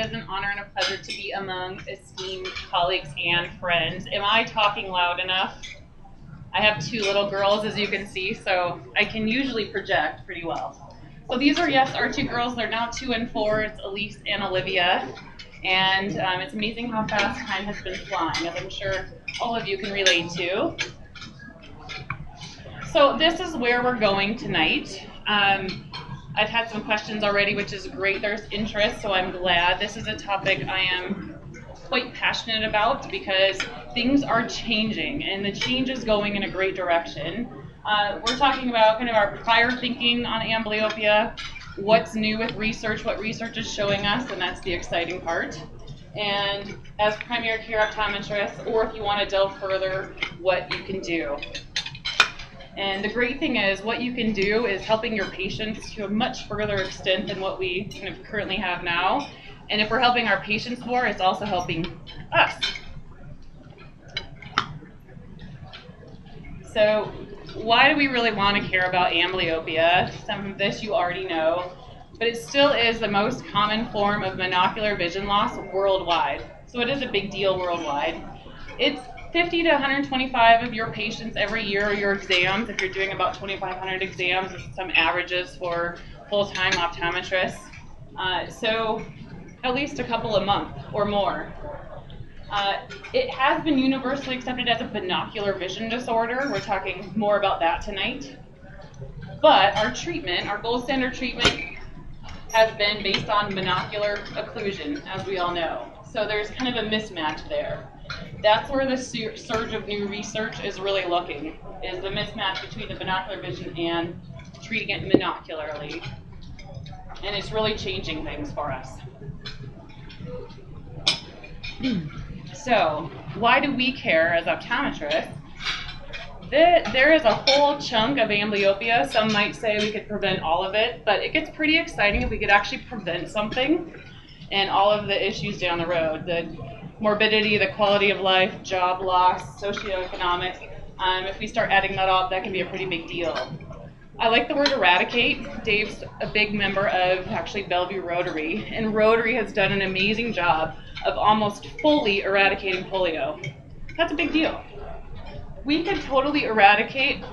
is an honor and a pleasure to be among esteemed colleagues and friends. Am I talking loud enough? I have two little girls, as you can see, so I can usually project pretty well. So these are, yes, our two girls. They're now 2 and 4. It's Elise and Olivia. And it's amazing how fast time has been flying, as I'm sure all of you can relate to. So this is where we're going tonight. I've had some questions already, which is great. There's interest, so I'm glad. This is a topic I am quite passionate about because things are changing, and the change is going in a great direction. We're talking about kind of our prior thinking on amblyopia, what's new with research, what research is showing us, and that's the exciting part. And as primary care optometrists, or if you want to delve further, what you can do. And the great thing is what you can do is helping your patients to a much further extent than what we kind of currently have now. And if we're helping our patients more, it's also helping us. So why do we really want to care about amblyopia? Some of this you already know, but it still is the most common form of monocular vision loss worldwide. So it is a big deal worldwide. It's 50 to 125 of your patients every year are your exams. If you're doing about 2,500 exams, some averages for full-time optometrists. So at least a couple a month or more. It has been universally accepted as a binocular vision disorder. We're talking more about that tonight. But our treatment, our gold standard treatment, has been based on monocular occlusion, as we all know. So there's kind of a mismatch there. That's where the surge of new research is really looking, is the mismatch between the binocular vision and treating it monocularly. And it's really changing things for us. So, why do we care as optometrists? There is a whole chunk of amblyopia. Some might say we could prevent all of it, but it gets pretty exciting if we could actually prevent something and all of the issues down the road. The morbidity, the quality of life, job loss, socioeconomic. If we start adding that up, that can be a pretty big deal. I like the word eradicate. Dave's a big member of actually Bellevue Rotary, and Rotary has done an amazing job of almost fully eradicating polio. That's a big deal. We could totally eradicate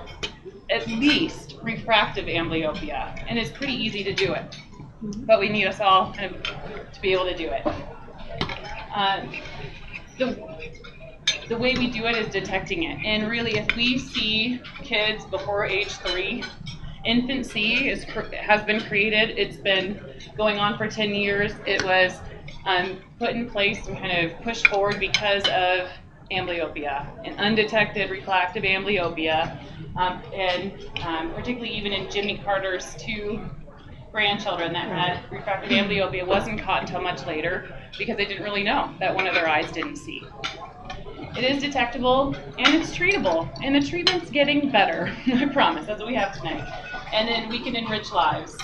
at least refractive amblyopia, and it's pretty easy to do it. But we need us all kind of to be able to do it. The way we do it is detecting it. And really, if we see kids before age 3, infancy has been created. It's been going on for 10 years. It was put in place and kind of pushed forward because of amblyopia, and undetected refractive amblyopia, and particularly even in Jimmy Carter's 2 grandchildren that had refractive amblyopia wasn't caught until much later because they didn't really know that one of their eyes didn't see. It is detectable and it's treatable, and the treatment's getting better. I promise. That's what we have tonight. And then we can enrich lives.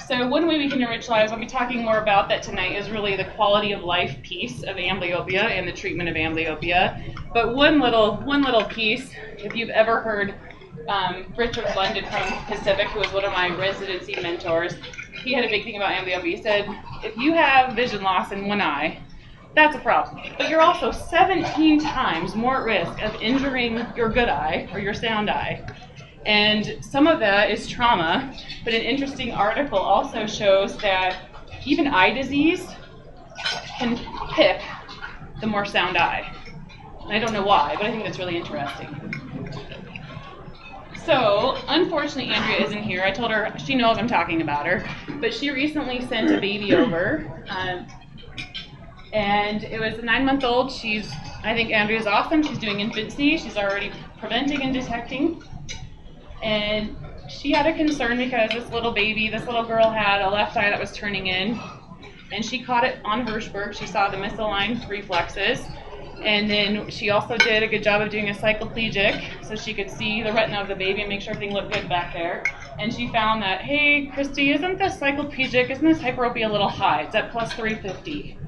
So one way we can enrich lives, I'll be talking more about that tonight, is really the quality of life piece of amblyopia and the treatment of amblyopia. But one little piece, if you've ever heard Richard London from Pacific, who was one of my residency mentors, he had a big thing about amblyopia. He said, if you have vision loss in one eye, that's a problem. But you're also 17 times more at risk of injuring your good eye or your sound eye. And some of that is trauma, but an interesting article also shows that even eye disease can pick the more sound eye. And I don't know why, but I think that's really interesting. So, unfortunately, Andrea isn't here. I told her, she knows I'm talking about her, but she recently sent a baby over, and it was a 9-month-old. I think Andrea's awesome. She's doing infancy. She's already preventing and detecting. And she had a concern because this little girl had a left eye that was turning in, and she caught it on Hirschberg. She saw the misaligned reflexes, and then she also did a good job of doing a cycloplegic, so she could see the retina of the baby and make sure everything looked good back there. And she found that, hey, Kristi, isn't this cycloplegic, isn't this hyperopia a little high? It's at plus 350.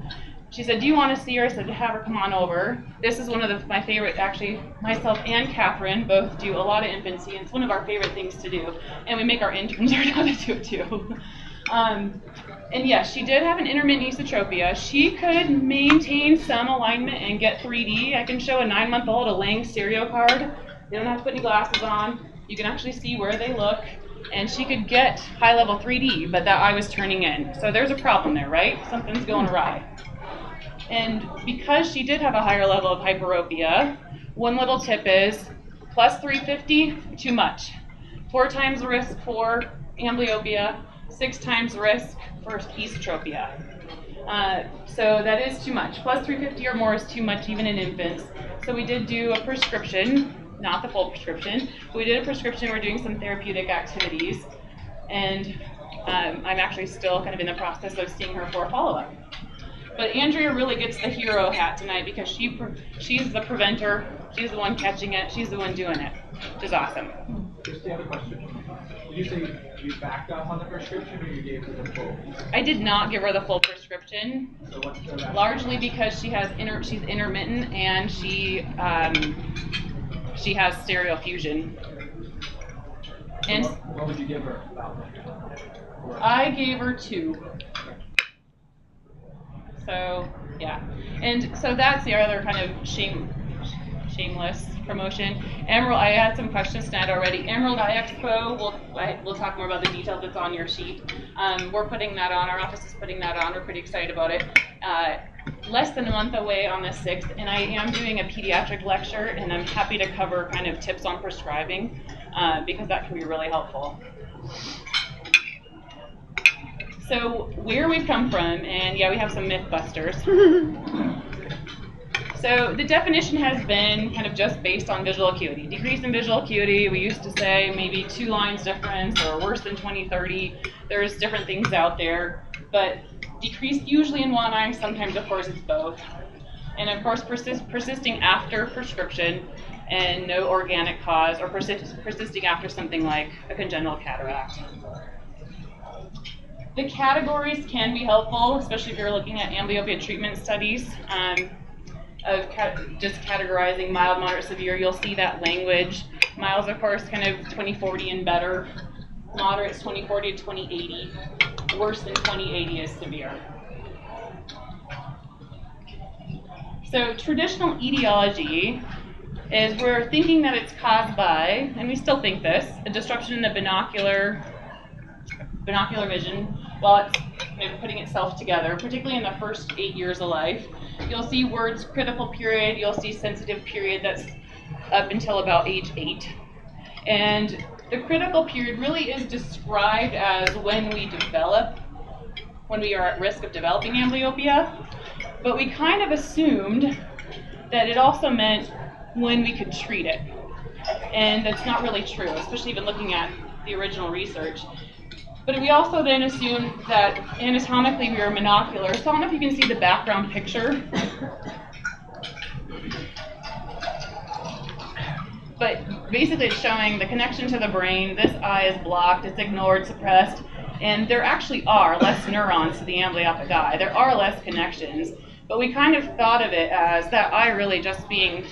She said, do you want to see her? I said, have her come on over. This is one of my favorite, actually, myself and Catherine both do a lot of infancy, and it's one of our favorite things to do. And we make our interns learn how to do it too. And yes, she did have an intermittent esotropia. She could maintain some alignment and get 3D. I can show a 9-month-old a Lang stereo card. They don't have to put any glasses on. You can actually see where they look. And she could get high-level 3D, but that eye was turning in. So there's a problem there, right? Something's going awry. And because she did have a higher level of hyperopia, one little tip is plus 350, too much. 4 times the risk for amblyopia, 6 times the risk for esotropia. So that is too much. Plus 350 or more is too much even in infants. So we did do a prescription, not the full prescription, but we did a prescription. We're doing some therapeutic activities. And I'm actually still kind of in the process of seeing her for a follow-up. But Andrea really gets the hero hat tonight because she's the preventer, she's the one catching it, she's the one doing it, which is awesome. Just the other question. Did you say you backed off on the prescription or you gave her the full? I did not give her the full prescription, So what's the largely because she has she's intermittent and she has stereo fusion. And what would you give her? I gave her 2. So, yeah. And so that's the other kind of shameless promotion. Emerald, I had some questions tonight already. Emerald Eye Expo, we'll talk more about the details that's on your sheet. We're putting that on. Our office is putting that on. We're pretty excited about it. Less than a month away on the 6th, and I am doing a pediatric lecture, and I'm happy to cover kind of tips on prescribing because that can be really helpful. So where we've come from, and yeah, we have some myth busters. So the definition has been kind of just based on visual acuity. Decrease in visual acuity, we used to say maybe 2 lines difference or worse than 20/30. There's different things out there, but decrease usually in one eye, sometimes of course it's both. And of course persisting after prescription and no organic cause, or persisting after something like a congenital cataract. The categories can be helpful, especially if you're looking at amblyopia treatment studies, of just categorizing mild, moderate, severe. You'll see that language. Mild, of course, kind of 20/40 and better. Moderate is 20/40 to 20/80. Worse than 20/80 is severe. So traditional etiology is we're thinking that it's caused by, and we still think this, a disruption in the binocular vision while it's kind of putting itself together, particularly in the first 8 years of life. You'll see words critical period, you'll see sensitive period, that's up until about age 8. And the critical period really is described as when we are at risk of developing amblyopia, but we kind of assumed that it also meant when we could treat it. And that's not really true, especially even looking at the original research. But we also then assumed that anatomically we were monocular. So I don't know if you can see the background picture. But basically it's showing the connection to the brain. This eye is blocked, it's ignored, suppressed. And there actually are less neurons to the amblyopic eye. There are less connections. But we kind of thought of it as that eye really just being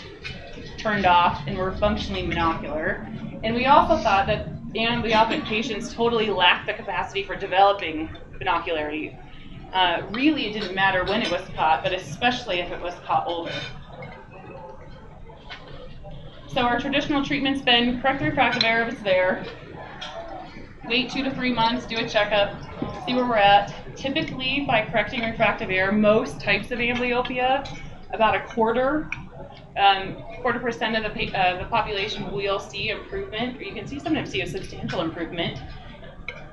turned off and we're functionally monocular. And we also thought that amblyopic patients totally lack the capacity for developing binocularity. Really, it didn't matter when it was caught, but especially if it was caught older. So our traditional treatment's been correct the refractive error if it's there, wait 2 to 3 months, do a checkup, see where we're at. Typically, by correcting refractive error, most types of amblyopia, about a quarter percent of the population will see improvement, or you can sometimes see a substantial improvement,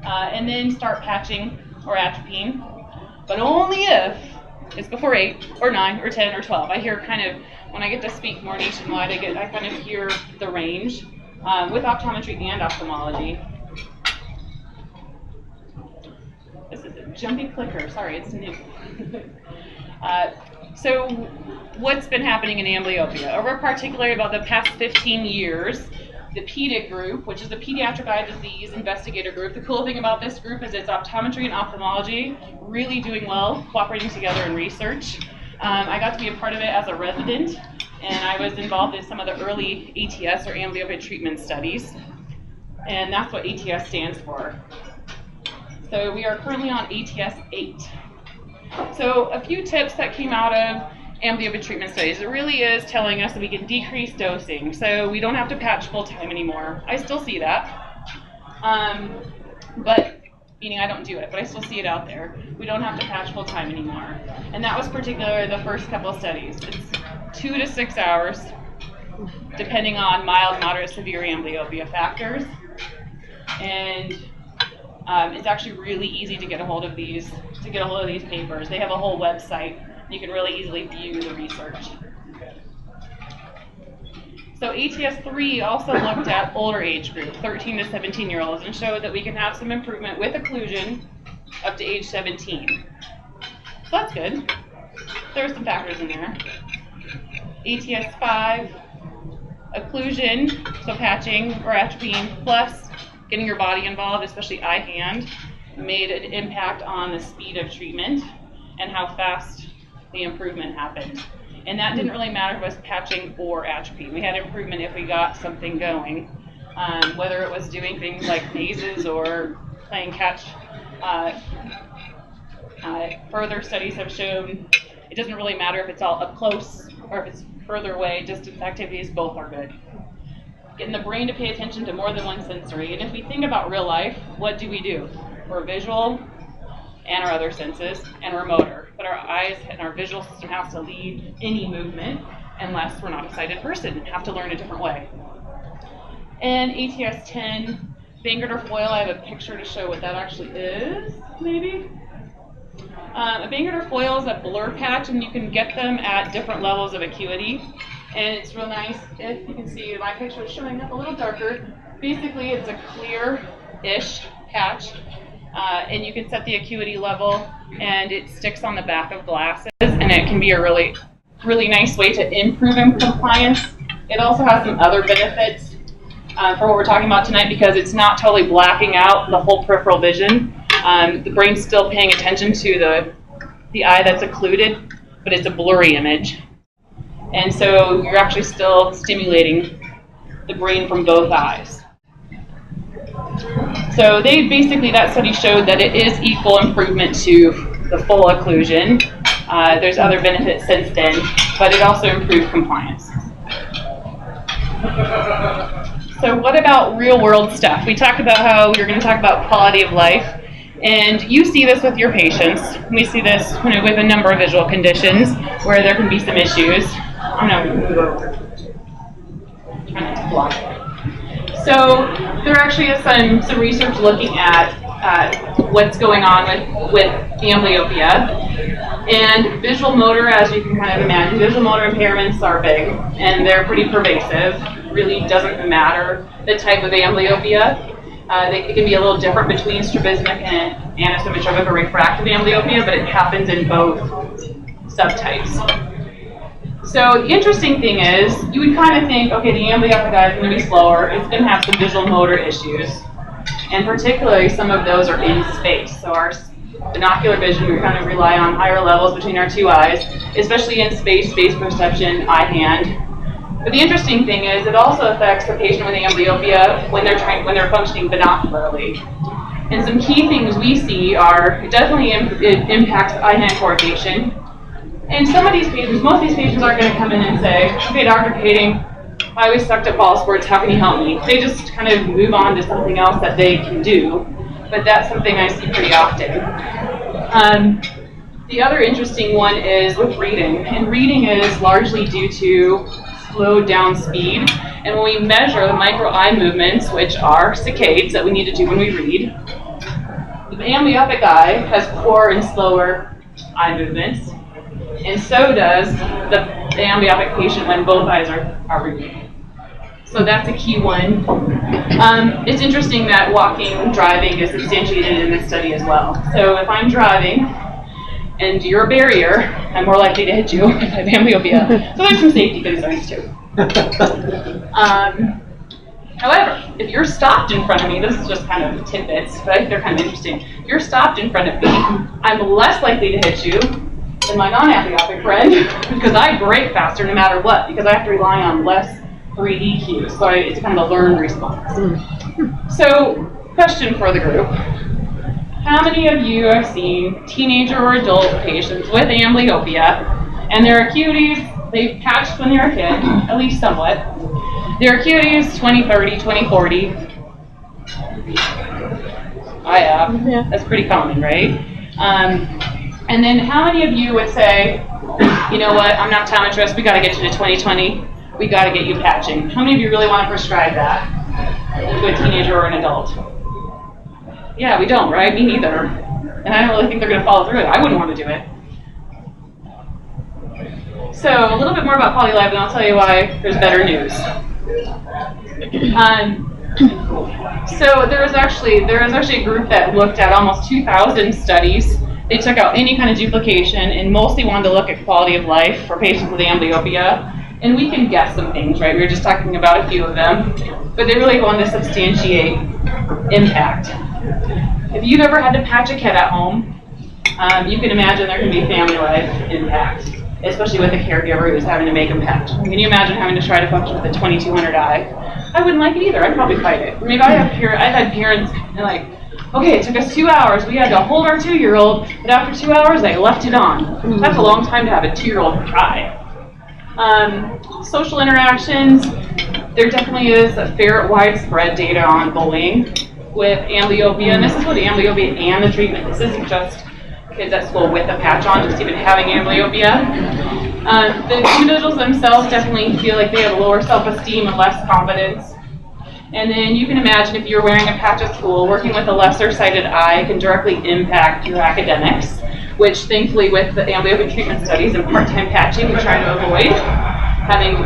and then start patching or atropine, but only if it's before 8 or 9 or 10 or 12. I hear kind of, when I get to speak more nationwide, I kind of hear the range with optometry and ophthalmology. This is a jumpy clicker, sorry, it's new. So what's been happening in amblyopia? Over particularly about the past 15 years, the PEDIC group, which is the Pediatric Eye Disease Investigator Group. The cool thing about this group is it's optometry and ophthalmology really doing well, cooperating together in research. I got to be a part of it as a resident, and I was involved in some of the early ATS or amblyopia treatment studies, and that's what ATS stands for. So we are currently on ATS 8. So a few tips that came out of amblyopia treatment studies. It really is telling us that we can decrease dosing, so we don't have to patch full time anymore. I still see that, but meaning I don't do it, but I still see it out there. We don't have to patch full time anymore, and that was particularly the first couple of studies. It's 2 to 6 hours, depending on mild, moderate, severe amblyopia factors, and it's actually really easy to get a hold of these papers. They have a whole website. You can really easily view the research. So ATS-3 also looked at older age group, 13 to 17-year-olds, and showed that we can have some improvement with occlusion up to age 17. So that's good. There are some factors in there. ATS-5, occlusion, so patching or atropine, plus getting your body involved, especially eye-hand, made an impact on the speed of treatment and how fast the improvement happened. And that didn't really matter if it was patching or atropine. We had improvement if we got something going, whether it was doing things like mazes or playing catch. Further studies have shown it doesn't really matter if it's all up close or if it's further away. Distance activities, both are good. Getting the brain to pay attention to more than one sensory. And if we think about real life, what do? We're visual and our other senses, and we're motor. But our eyes and our visual system has to lead any movement unless we're not a sighted person and have to learn a different way. And ATS-10, Bangert or foil, I have a picture to show what that actually is, maybe. A Bangert or foil is a blur patch, and you can get them at different levels of acuity. And it's real nice. If you can see, my picture is showing up a little darker. Basically, it's a clear-ish patch. And you can set the acuity level, and it sticks on the back of glasses, and it can be a really, really nice way to improve compliance. It also has some other benefits for what we're talking about tonight, because it's not totally blacking out the whole peripheral vision. The brain's still paying attention to the eye that's occluded, but it's a blurry image. And so you're actually still stimulating the brain from both eyes. So that study showed that it is equal improvement to the full occlusion. There's other benefits since then, but it also improved compliance. So what about real world stuff? We talked about how we were going to talk about quality of life, and you see this with your patients. We see this with a number of visual conditions where there can be some issues. I'm going to move over. Try not to block it. So there actually is some research looking at what's going on with amblyopia. And visual motor, as you can kind of imagine, visual motor impairments are big, and they're pretty pervasive. It really doesn't matter the type of amblyopia. It can be a little different between strabismic and anisometropic or refractive amblyopia, but it happens in both subtypes. So the interesting thing is, you would kind of think, okay, the amblyopia guy is going to be slower, it's going to have some visual motor issues, and particularly some of those are in space. So our binocular vision, we kind of rely on higher levels between our two eyes, especially in space perception, eye-hand. But the interesting thing is, it also affects the patient with amblyopia when they're functioning binocularly. And some key things we see are, it definitely impacts eye-hand coordination. And some of these patients, most of these patients aren't going to come in and say, okay, Dr. Kading, I always sucked at ball sports, how can you help me? They just kind of move on to something else that they can do, but that's something I see pretty often. The other interesting one is with reading, and reading is largely due to slowed down speed, and when we measure the micro eye movements, which are saccades that we need to do when we read, the amblyopic eye has poor and slower eye movements, and so does the amblyoptic patient when both eyes are reading. So that's a key one. It's interesting that walking, driving is substantiated in this study as well. So if I'm driving and you're a barrier, I'm more likely to hit you if I have amblyopia. So there's some safety concerns too. However, if you're stopped in front of me, this is just kind of tidbits, but I think they're kind of interesting. If you're stopped in front of me, I'm less likely to hit you than my non-amblyoptic friend, because I brake faster no matter what, because I have to rely on less 3D cues, so it's kind of a learned response. So, question for the group. how many of you have seen teenager or adult patients with amblyopia, and their acuities, they've patched when they were a kid, at least somewhat. Their acuity is 20/30, 20/40. I have. Yeah. That's pretty common, right? And then how many of you would say, you know what, I'm not optometrist, we got to get you to 20/20, we got to get you patching. How many of you really want to prescribe that to a teenager or an adult? Yeah, we don't, right? Me neither. And I don't really think they're going to follow through it. I wouldn't want to do it. So a little bit more about PolyLive, and I'll tell you why there's better news. So there was actually a group that looked at almost 2,000 studies. They took out any kind of duplication and mostly wanted to look at quality of life for patients with amblyopia. And we can guess some things, right? We were just talking about a few of them. But they really wanted to substantiate impact. If you've ever had to patch a kid at home, you can imagine there can be family life impact, especially with a caregiver who's having to make them patch. Can you imagine having to try to function with a 2200 eye? I wouldn't like it either. I'd probably fight it. Maybe I've had parents and like, okay, it took us 2 hours. We had to hold our 2-year-old, but after 2 hours, they left it on. That's a long time to have a 2-year-old cry. Social interactions, there definitely is a fair, widespread data on bullying with amblyopia, and this is with amblyopia and the treatment. This isn't just kids at school with a patch on, just even having amblyopia. The individuals themselves definitely feel like they have lower self-esteem and less confidence. And then you can imagine if you're wearing a patch at school, working with a lesser sighted eye can directly impact your academics, which thankfully with the amblyopia treatment studies and part-time patching, we're trying to avoid having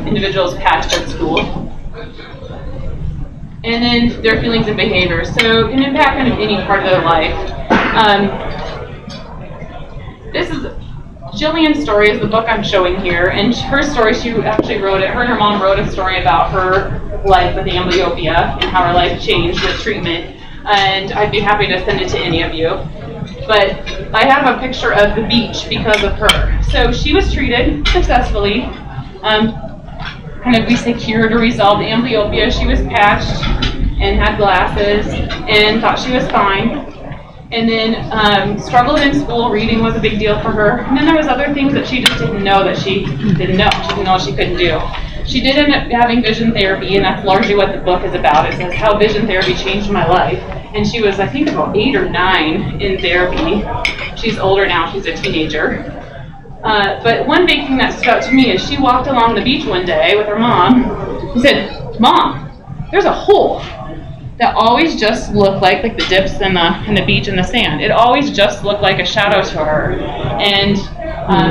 individuals patched at school. And then their feelings and behaviors. So it can impact kind of any part of their life. This is Jillian's story is the book I'm showing here, and her story, she actually wrote it, her and her mom wrote a story about her life with amblyopia and how her life changed with treatment, and I'd be happy to send it to any of you. But I have a picture of the beach because of her. So she was treated successfully, kind of we say cured or resolved amblyopia. She was patched and had glasses and thought she was fine. And then struggled in school. Reading was a big deal for her. And then there was other things that she just didn't know that she didn't know. She didn't know she couldn't do. She did end up having vision therapy, and that's largely what the book is about. It says how vision therapy changed my life. And she was, I think, about 8 or 9 in therapy. She's older now. She's a teenager. But one big thing that stood out to me is she walked along the beach one day with her mom and said, "Mom, there's a hole that always just looked like the dips in the beach and the sand. It always just looked like a shadow to her." And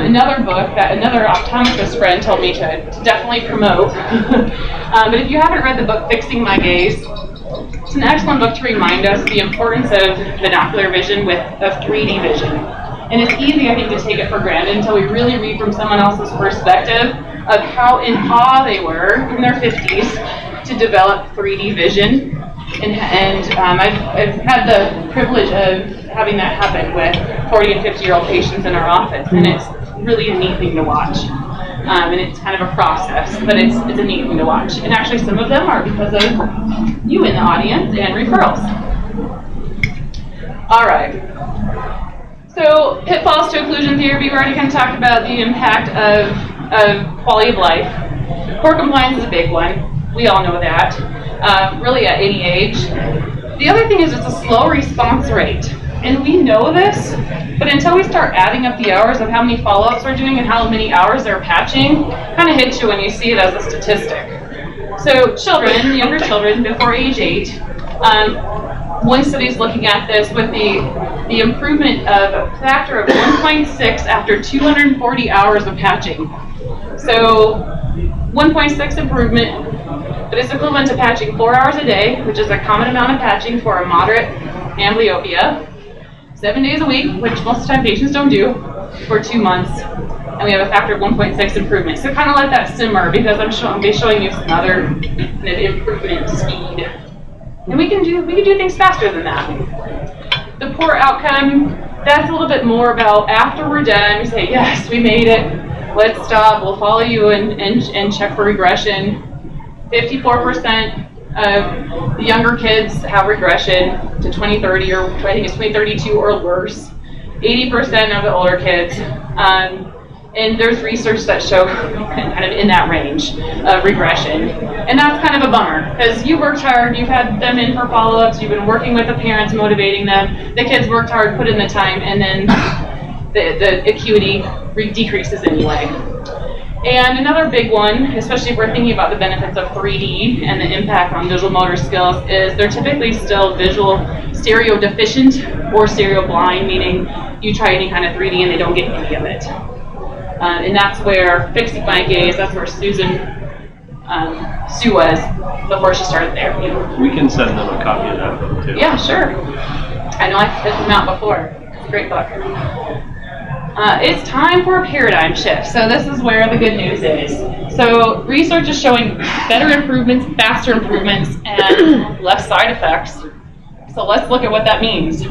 another book that another optometrist friend told me to definitely promote. But if you haven't read the book Fixing My Gaze, it's an excellent book to remind us the importance of binocular vision of 3D vision. And it's easy, I think, to take it for granted until we really read from someone else's perspective of how in awe they were in their 50s to develop 3D vision. And I've had the privilege of having that happen with 40 and 50-year-old patients in our office, and it's really a neat thing to watch. And it's kind of a process, but it's a neat thing to watch. And actually some of them are because of you in the audience and referrals. All right. So pitfalls to occlusion therapy, we already kind of talked about the impact of quality of life. Poor compliance is a big one. We all know that. Really at any age. The other thing is it's a slow response rate. And we know this, but until we start adding up the hours of how many follow-ups we're doing and how many hours they're patching, kind of hits you when you see it as a statistic. So children, younger children before age 8, one study is looking at this with the improvement of a factor of 1.6 after 240 hours of patching. So 1.6 improvement, but it's equivalent to patching 4 hours a day, which is a common amount of patching for a moderate amblyopia, 7 days a week, which most of the time patients don't do, for 2 months. And we have a factor of 1.6 improvement. So kind of let that simmer because I'm going to be showing you some other kind of improvement speed. And we can do things faster than that. The poor outcome, that's a little bit more about after we're done, we say, yes, we made it. Let's stop. We'll follow you and check for regression. 54% The younger kids have regression to 2030, or I think it's 2032 or worse. 80% of the older kids. And there's research that show kind of in that range of regression. And that's kind of a bummer, because you worked hard, you've had them in for follow-ups, you've been working with the parents, motivating them, the kids worked hard, put in the time, and then the acuity decreases anyway. And another big one, especially if we're thinking about the benefits of 3D and the impact on visual motor skills, is they're typically still visual stereo deficient or stereo blind, meaning you try any kind of 3D and they don't get any of it. And that's where fixing my gaze, that's where Sue was before she started there. We can send them a copy of that book too. Yeah, sure. I know I've put them out before. It's a great book. It's time for a paradigm shift. So this is where the good news is. So research is showing better improvements, faster improvements, and less side effects. So let's look at what that means.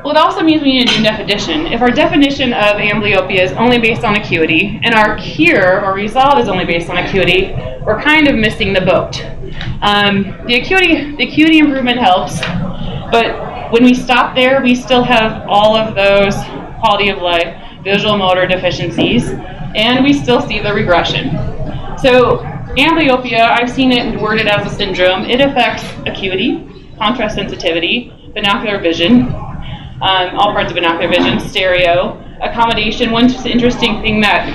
Well, it also means we need a new definition. If our definition of amblyopia is only based on acuity, and our cure or resolve is only based on acuity, we're kind of missing the boat. The acuity improvement helps, but when we stop there, we still have all of those quality of life, visual motor deficiencies, and we still see the regression. So amblyopia, I've seen it worded as a syndrome. It affects acuity, contrast sensitivity, binocular vision, all parts of binocular vision, stereo, accommodation. One interesting thing that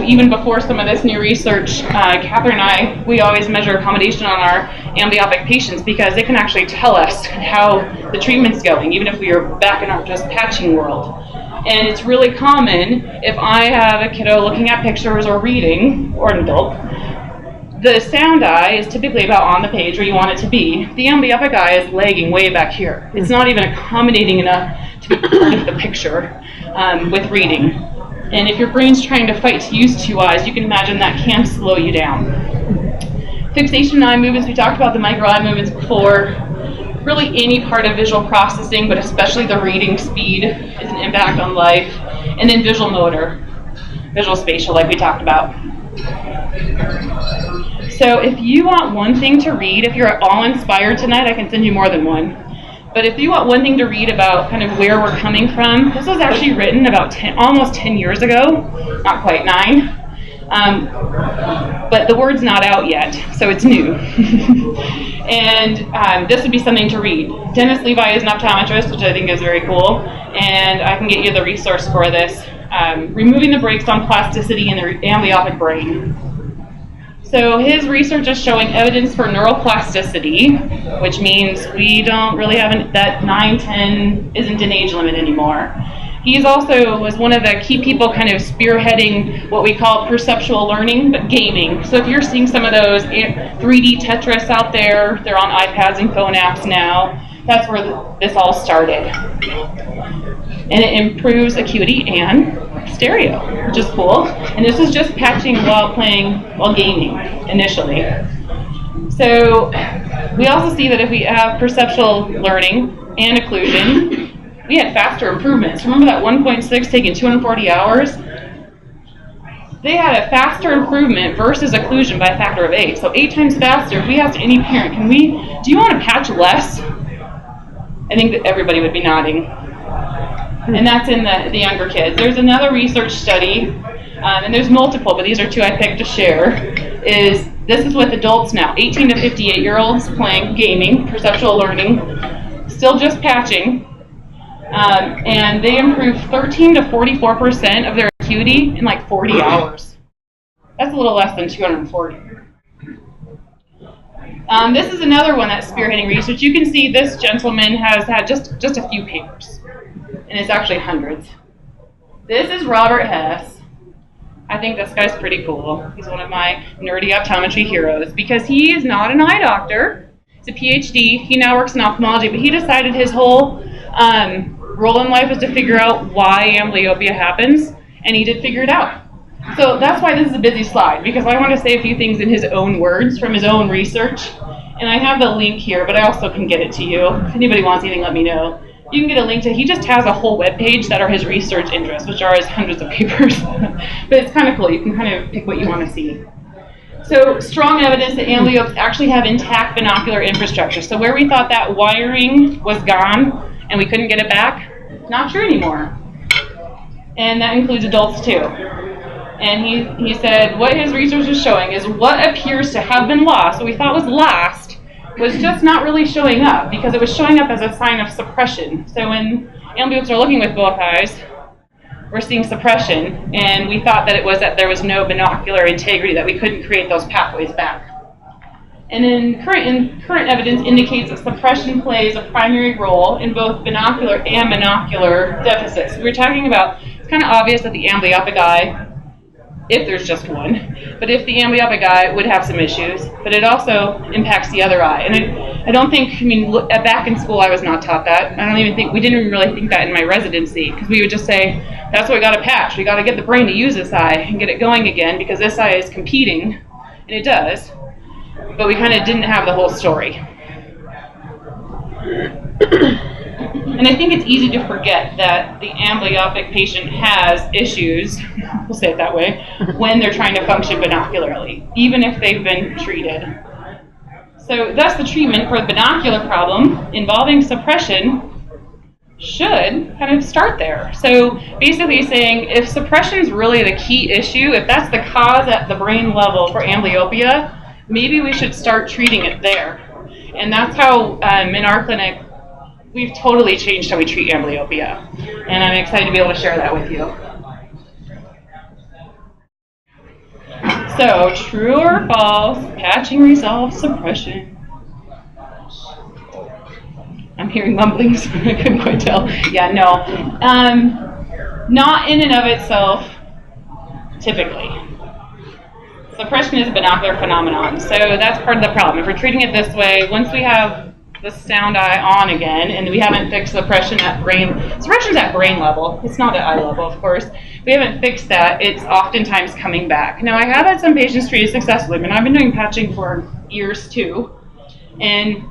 even before some of this new research, Catherine and I, we always measure accommodation on our amblyopic patients because it can actually tell us how the treatment's going, even if we are back in our just patching world. And it's really common if I have a kiddo looking at pictures or reading, or an adult, the sound eye is typically about on the page where you want it to be. The amblyopic eye is lagging way back here. It's not even accommodating enough to be part of the picture with reading. And if your brain's trying to fight to use two eyes, you can imagine that can slow you down. Fixation eye movements, we talked about the micro eye movements before. Really any part of visual processing, but especially the reading speed is an impact on life. And then visual motor, visual spatial like we talked about. So if you want one thing to read, if you're all inspired tonight, I can send you more than one. But if you want one thing to read about kind of where we're coming from, this was actually written about almost 10 years ago, not quite 9. But the word's not out yet, so it's new. And this would be something to read. Dennis Levi is an optometrist, which I think is very cool, and I can get you the resource for this. Removing the brakes on plasticity in the amblyopic brain. So his research is showing evidence for neuroplasticity, which means we don't really have that 9, 10 isn't an age limit anymore. He's also was one of the key people kind of spearheading what we call perceptual learning, but gaming. So if you're seeing some of those 3D Tetris out there, they're on iPads and phone apps now, that's where this all started. And it improves acuity and stereo, which is cool. And this is just patching while gaming initially. So we also see that if we have perceptual learning and occlusion, we had faster improvements. Remember that 1.6 taking 240 hours? They had a faster improvement versus occlusion by a factor of 8. So 8 times faster. If we asked any parent, do you want to patch less? I think that everybody would be nodding. And that's in the younger kids. There's another research study, and there's multiple, but these are 2 I picked to share, this is with adults now, 18 to 58-year-olds playing gaming, perceptual learning, still just patching, and they improved 13 to 44% of their acuity in like 40 hours. That's a little less than 240. This is another one that's spearheading research. You can see this gentleman has had just a few papers, and it's actually hundreds. This is Robert Hess. I think this guy's pretty cool. He's one of my nerdy optometry heroes because he is not an eye doctor. He's a PhD. He now works in ophthalmology, but he decided his whole role in life is to figure out why amblyopia happens, and he did figure it out. So that's why this is a busy slide, because I want to say a few things in his own words from his own research. And I have the link here, but I also can get it to you. If anybody wants anything, let me know. You can get a link to, he just has a whole web page that are his research interests, which are his hundreds of papers. But it's kind of cool. You can kind of pick what you want to see. So strong evidence that amblyopes actually have intact binocular infrastructure. So where we thought that wiring was gone and we couldn't get it back, not true anymore. And that includes adults too. And he said what his research is showing is what appears to have been lost, what we thought was lost, was just not really showing up because it was showing up as a sign of suppression. So when amblyopes are looking with both eyes, we're seeing suppression, and we thought that it was that there was no binocular integrity, that we couldn't create those pathways back. And then current evidence indicates that suppression plays a primary role in both binocular and monocular deficits. We're talking about, it's kind of obvious that the amblyopic eye, if there's just one, but if the amblyopic eye would have some issues, but it also impacts the other eye. And I don't think, back in school I was not taught that. I don't even think, we didn't even really think that in my residency, because we would just say, that's what we got to patch. We got to get the brain to use this eye and get it going again, because this eye is competing, and it does, but we kind of didn't have the whole story. And I think it's easy to forget that the amblyopic patient has issues, we'll say it that way, when they're trying to function binocularly, even if they've been treated. So thus the treatment for the binocular problem involving suppression should kind of start there. So basically saying if suppression is really the key issue, if that's the cause at the brain level for amblyopia, maybe we should start treating it there. And that's how in our clinic we've totally changed how we treat amblyopia. And I'm excited to be able to share that with you. So, true or false, patching resolves suppression. I'm hearing mumblings, I couldn't quite tell. Yeah, no. Not in and of itself, typically. Suppression is a binocular phenomenon, so that's part of the problem. If we're treating it this way, once we have the sound eye on again, and we haven't fixed suppression's at brain level. It's not at eye level, of course. We haven't fixed that. It's oftentimes coming back. Now, I have had some patients treated successfully, and I've been doing patching for years too, and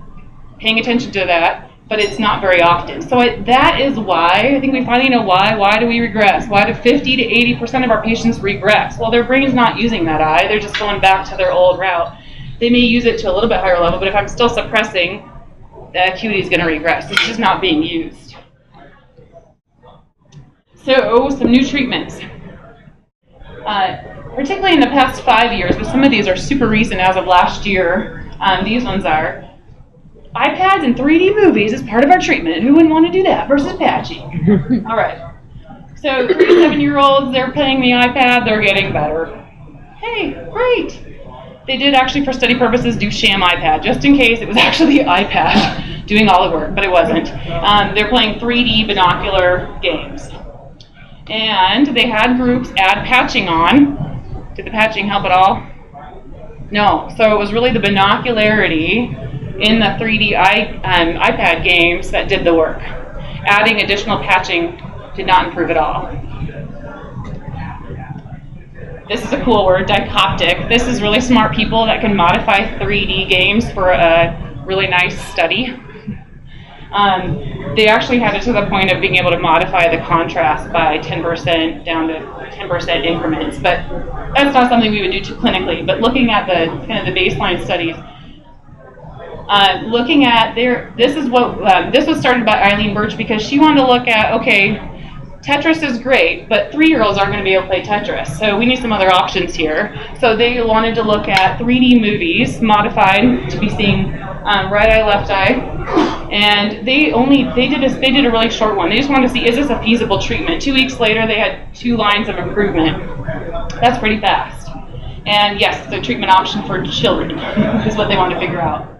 paying attention to that, but it's not very often. So that is why, I think we finally know why. Why do we regress? Why do 50 to 80% of our patients regress? Well, their brain's not using that eye. They're just going back to their old route. They may use it to a little bit higher level, but if I'm still suppressing, the acuity is going to regress. It's just not being used. So, some new treatments. Particularly in the past 5 years, but some of these are super recent as of last year. These ones are iPads and 3D movies as part of our treatment. Who wouldn't want to do that versus patching? All right. So 3 to 7-year-olds, they're playing the iPad, they're getting better. Hey, great. They did actually, for study purposes, do sham iPad, just in case it was actually the iPad doing all the work, but it wasn't. They're playing 3D binocular games. And they had groups add patching on. Did the patching help at all? No. So it was really the binocularity in the 3D iPad games that did the work. Adding additional patching did not improve at all. This is a cool word, dicoptic. This is really smart people that can modify 3D games for a really nice study. They actually had it to the point of being able to modify the contrast by 10% down to 10% increments, but that's not something we would do too clinically. But looking at the kind of the baseline studies, looking at this was started by Eileen Birch because she wanted to look at, okay, Tetris is great, but 3-year-olds aren't going to be able to play Tetris, so we need some other options here. So they wanted to look at 3D movies, modified to be seeing right eye, left eye, and they did a really short one. They just wanted to see, is this a feasible treatment? 2 weeks later, they had 2 lines of improvement. That's pretty fast. And yes, it's a treatment option for children is what they wanted to figure out.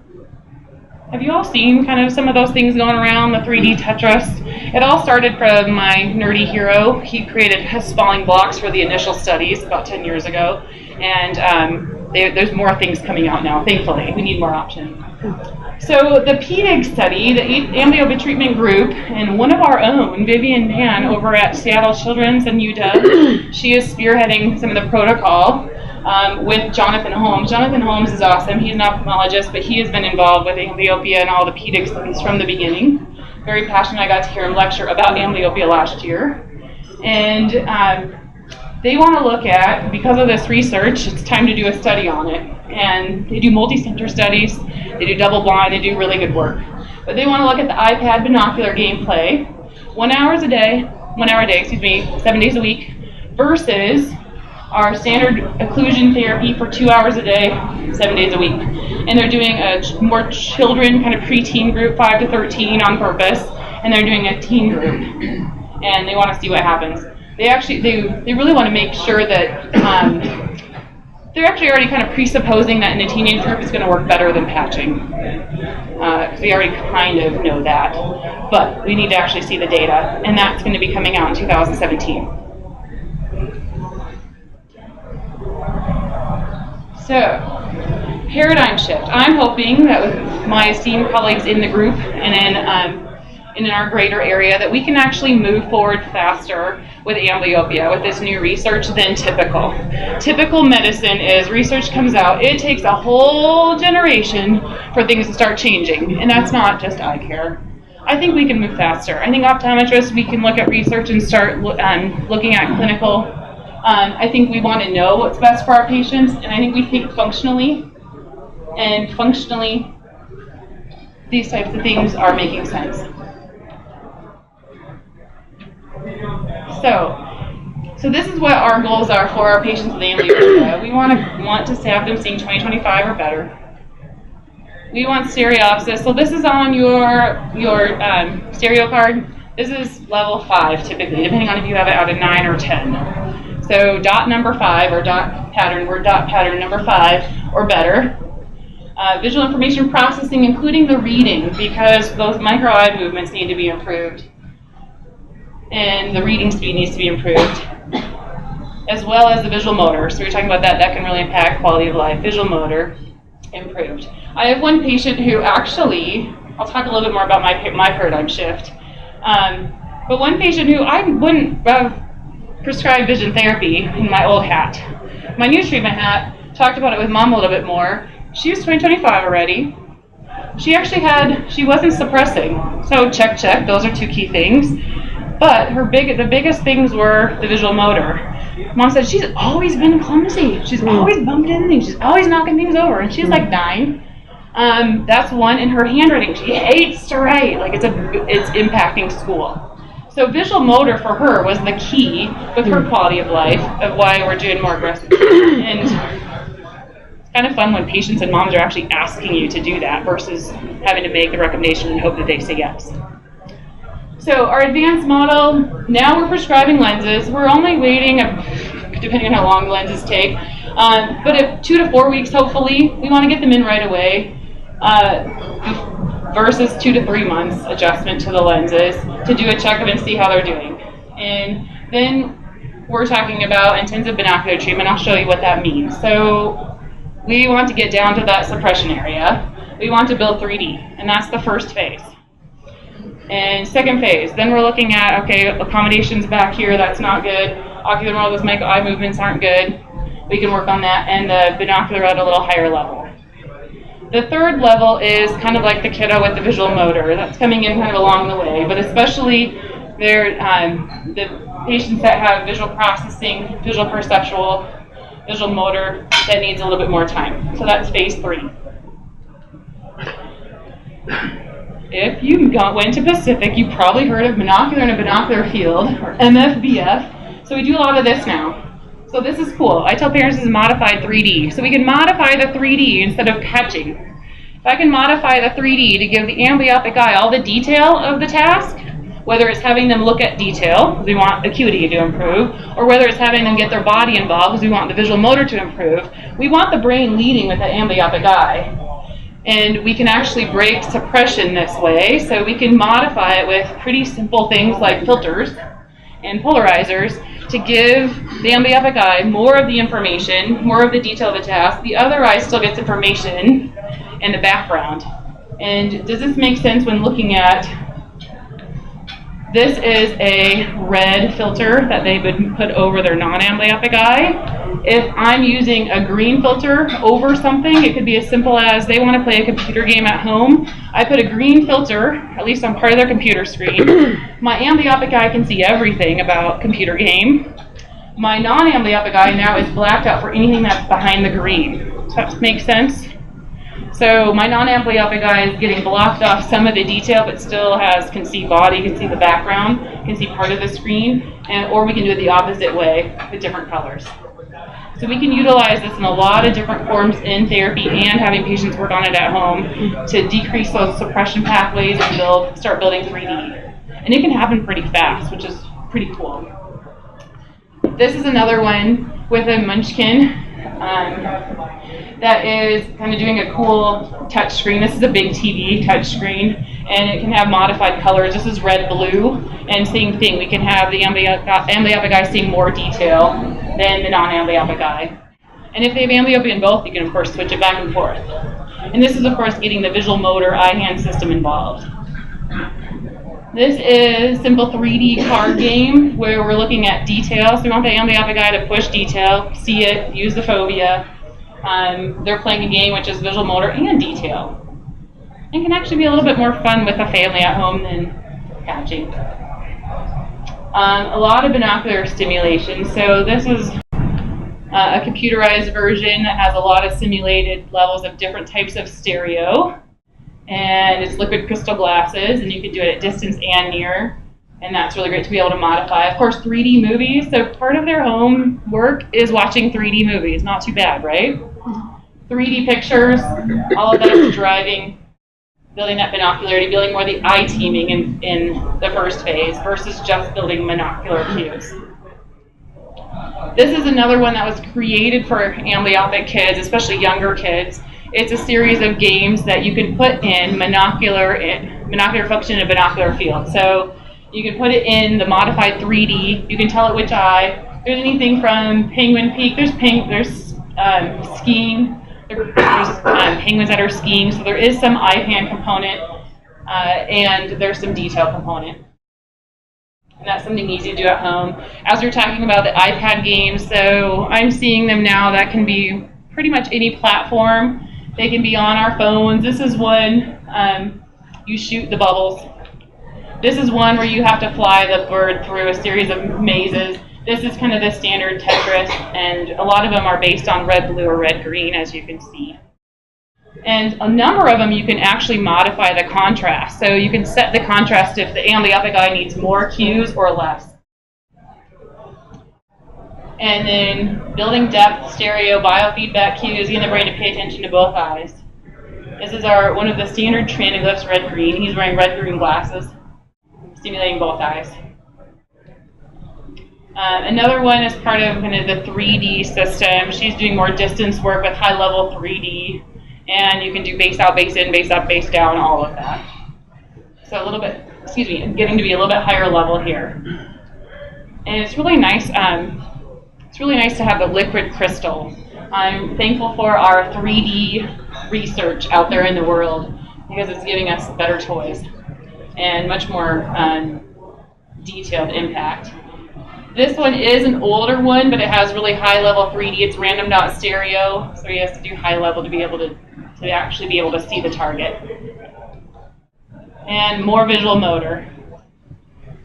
Have you all seen kind of some of those things going around, the 3D Tetris? It all started from my nerdy hero. He created spalling blocks for the initial studies about 10 years ago. And there's more things coming out now, thankfully. We need more options. So the PDIG study, the Amblyopia Treatment Group, and one of our own, Vivian Mann, over at Seattle Children's and UW, she is spearheading some of the protocol with Jonathan Holmes. Jonathan Holmes is awesome. He's an ophthalmologist, but he has been involved with amblyopia and all the PDIG studies from the beginning. Very passionate. I got to hear him lecture about amblyopia last year. And they want to look at, because of this research, it's time to do a study on it. And they do multi-center studies, they do double-blind, they do really good work. But they want to look at the iPad binocular gameplay, 1 hour a day, 7 days a week, versus our standard occlusion therapy for 2 hours a day, 7 days a week. And they're doing a more children, kind of preteen group, 5 to 13 on purpose, and they're doing a teen group. And they want to see what happens. They really want to make sure that they're actually already kind of presupposing that in a teenage group it's going to work better than patching. We already kind of know that. But we need to actually see the data, and that's going to be coming out in 2017. So, paradigm shift. I'm hoping that with my esteemed colleagues in the group and in our greater area that we can actually move forward faster with amblyopia, with this new research, than typical. Typical medicine is research comes out, it takes a whole generation for things to start changing, and that's not just eye care. I think we can move faster. I think optometrists, we can look at research and start looking at clinical. I think we want to know what's best for our patients, and I think we think functionally, and functionally these types of things are making sense. So this is what our goals are for our patients with amblyopia. We want to have them seeing 20/25 or better. We want stereopsis. So this is on your stereo card. This is level 5 typically, depending on if you have it out of 9 or 10. So dot number 5 or dot pattern number 5 or better. Visual information processing, including the reading, because those micro eye movements need to be improved. And the reading speed needs to be improved, as well as the visual motor. So we were talking about that can really impact quality of life. Visual motor improved. I have one patient who actually, I'll talk a little bit more about my paradigm shift, but one patient who I wouldn't prescribe vision therapy in my old hat. My new treatment hat, talked about it with Mom a little bit more. She was 20/25 already. She wasn't suppressing. So check, those are 2 key things. But the biggest things were the visual motor. Mom said she's always been clumsy. She's always bumped into things. She's always knocking things over, and she's like 9. That's one. In her handwriting, she hates to write. Like it's impacting school. So visual motor for her was the key with her quality of life of why we're doing more aggressive. And it's kind of fun when patients and moms are actually asking you to do that versus having to make the recommendation and hope that they say yes. So our advanced model, now we're prescribing lenses. We're only waiting, depending on how long the lenses take, but if 2 to 4 weeks, hopefully, we want to get them in right away, versus 2 to 3 months adjustment to the lenses to do a checkup and see how they're doing. And then we're talking about intensive binocular treatment. I'll show you what that means. So we want to get down to that suppression area. We want to build 3D, and that's the first phase. And second phase, then we're looking at, okay, accommodations back here, that's not good. Ocular motor, those micro eye movements aren't good. We can work on that, and the binocular at a little higher level. The third level is kind of like the kiddo with the visual motor. That's coming in kind of along the way, but especially the patients that have visual processing, visual perceptual, visual motor, that needs a little bit more time. So that's phase 3. If you went to Pacific, you probably heard of monocular in a binocular field, or MFBF. So we do a lot of this now. So this is cool. I tell parents this is modified 3D. So we can modify the 3D instead of patching. If I can modify the 3D to give the amblyopic eye all the detail of the task, whether it's having them look at detail, because we want acuity to improve, or whether it's having them get their body involved, because we want the visual motor to improve, we want the brain leading with that amblyopic eye. And we can actually break suppression this way, so we can modify it with pretty simple things like filters and polarizers to give the amblyoptic eye more of the information, more of the detail of the task. The other eye still gets information in the background. And does this make sense when looking at, this is a red filter that they would put over their non-amblyoptic eye. If I'm using a green filter over something, it could be as simple as they want to play a computer game at home. I put a green filter, at least on part of their computer screen. My amblyoptic eye can see everything about computer game. My non-amblyopic eye now is blacked out for anything that's behind the green. Does that make sense? So my non-amblyopic eye is getting blocked off some of the detail, but still can see body, can see the background, can see part of the screen, or we can do it the opposite way with different colors. So we can utilize this in a lot of different forms in therapy and having patients work on it at home to decrease those suppression pathways and start building 3D. And it can happen pretty fast, which is pretty cool. This is another one with a Munchkin that is kind of doing a cool touch screen. This is a big TV touch screen, and it can have modified colors. This is red, blue, and same thing. We can have the amblyopic eye seeing more detail than the non-amblyopic eye. And if they have amblyopia in both, you can, of course, switch it back and forth. And this is, of course, getting the visual motor eye-hand system involved. This is simple 3D card game where we're looking at detail. So we want the amblyopic eye to push detail, see it, use the fovea. They're playing a game which is visual motor and detail. It can actually be a little bit more fun with a family at home than catching. A lot of binocular stimulation. So this is a computerized version that has a lot of simulated levels of different types of stereo. And it's liquid crystal glasses, and you can do it at distance and near. And that's really great to be able to modify. Of course, 3D movies. So part of their home work is watching 3D movies. Not too bad, right? 3D pictures, all of that is driving, building that binocularity, building more the eye teaming in the first phase versus just building monocular cues. This is another one that was created for amblyopic kids, especially younger kids. It's a series of games that you can put in monocular function and binocular field. So you can put it in the modified 3D. You can tell it which eye. There's anything from Penguin Peak. There's skiing. There's penguins that are skiing. So there is some eye-hand component, and there's some detail component. And that's something easy to do at home. As we're talking about the iPad games, so I'm seeing them now that can be pretty much any platform. They can be on our phones. This is one, you shoot the bubbles. This is one where you have to fly the bird through a series of mazes. This is kind of the standard Tetris, and a lot of them are based on red, blue, or red, green, as you can see. And a number of them you can actually modify the contrast. So you can set the contrast if the amblyopic eye needs more cues or less. And then building depth, stereo, biofeedback cues, getting the brain to pay attention to both eyes. This is one of the standard traniglyphs, red-green. He's wearing red-green glasses, stimulating both eyes. Another one is part of kind of the 3D system. She's doing more distance work with high-level 3D, and you can do base out, base in, base up, base down, all of that. So a little bit, getting to be a little bit higher level here. And it's really nice. It's really nice to have the liquid crystal. I'm thankful for our 3D research out there in the world because it's giving us better toys and much more detailed impact. This one is an older one, but it has really high level 3D. It's random dot stereo, so he has to do high level to be able to actually be able to see the target. And more visual motor.